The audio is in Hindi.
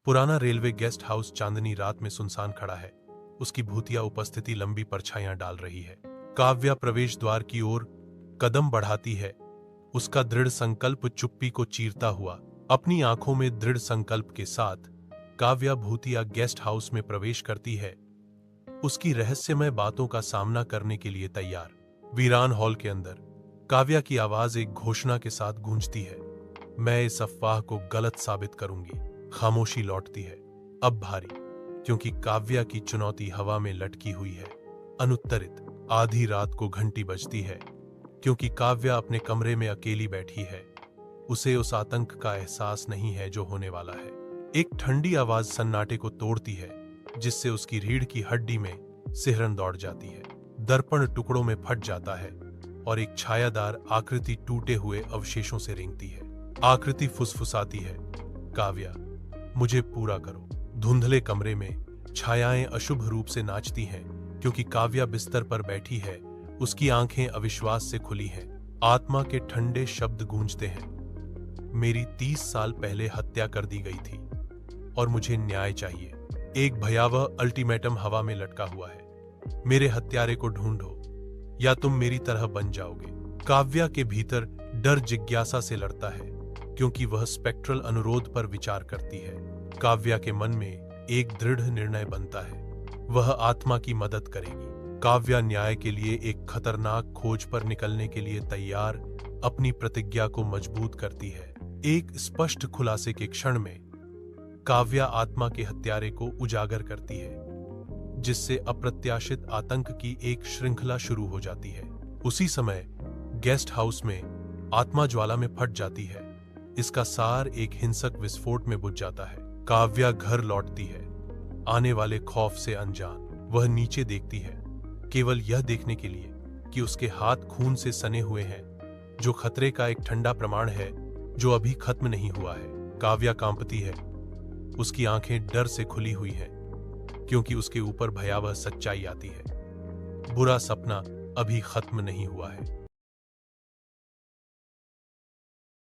पुराना रेलवे गेस्ट हाउस चांदनी रात में सुनसान खड़ा है। उसकी भूतिया उपस्थिति लंबी परछाइयां डाल रही है। काव्या प्रवेश द्वार की ओर कदम बढ़ाती है। उसका दृढ़ संकल्प चुप्पी को चीरता हुआ। अपनी आंखों में दृढ़ संकल्प के साथ काव्या भूतिया गेस्ट हाउस में प्रवेश करती है, उसकी रहस्यमय बातों का सामना करने के लिए तैयार। वीरान हॉल के अंदर काव्या की आवाज एक घोषणा के साथ गूंजती है, मैं इस अफवाह को गलत साबित करूंगी। खामोशी लौटती है, अब भारी, क्योंकि काव्या की चुनौती हवा में लटकी हुई है, अनुत्तरित। आधी रात को घंटी बजती है, क्योंकि काव्या अपने कमरे में अकेली बैठी है। उसे उस आतंक का एहसास नहीं है जो होने वाला है। एक ठंडी आवाज सन्नाटे को तोड़ती है, जिससे उसकी रीढ़ की हड्डी में सिहरन दौड़ जाती है। दर्पण टुकड़ों में फट जाता है और एक छायादार आकृति टूटे हुए अवशेषों से रेंगती है। आकृति फुसफुसाती है, काव्या, मुझे पूरा करो। धुंधले कमरे में छायाएं अशुभ रूप से नाचती हैं, क्योंकि काव्या बिस्तर पर बैठी है। उसकी आंखें अविश्वास से खुली हैं। आत्मा के ठंडे शब्द गूंजते हैं, मेरी 30 साल पहले हत्या कर दी गई थी और मुझे न्याय चाहिए। एक भयावह अल्टीमेटम हवा में लटका हुआ है, मेरे हत्यारे को ढूंढो या तुम मेरी तरह बन जाओगे। काव्या के भीतर डर जिज्ञासा से लड़ता है, क्योंकि वह स्पेक्ट्रल अनुरोध पर विचार करती है। काव्या के मन में एक दृढ़ निर्णय बनता है, वह आत्मा की मदद करेगी। काव्या न्याय के लिए एक खतरनाक खोज पर निकलने के लिए तैयार अपनी प्रतिज्ञा को मजबूत करती है। एक स्पष्ट खुलासे के क्षण में काव्या आत्मा के हत्यारे को उजागर करती है, जिससे अप्रत्याशित आतंक की एक श्रृंखला शुरू हो जाती है। उसी समय गेस्ट हाउस में आत्मा ज्वाला में फट जाती है। इसका सार एक हिंसक विस्फोट में बुझ जाता है। काव्या घर लौटती है, आने वाले खौफ से अनजान। वह नीचे देखती है, केवल यह देखने के लिए कि उसके हाथ खून से सने हुए हैं, जो खतरे का एक ठंडा प्रमाण है जो अभी खत्म नहीं हुआ है। काव्या कांपती है, उसकी आंखें डर से खुली हुई हैं, क्योंकि उसके ऊपर भयावह सच्चाई आती है, बुरा सपना अभी खत्म नहीं हुआ है।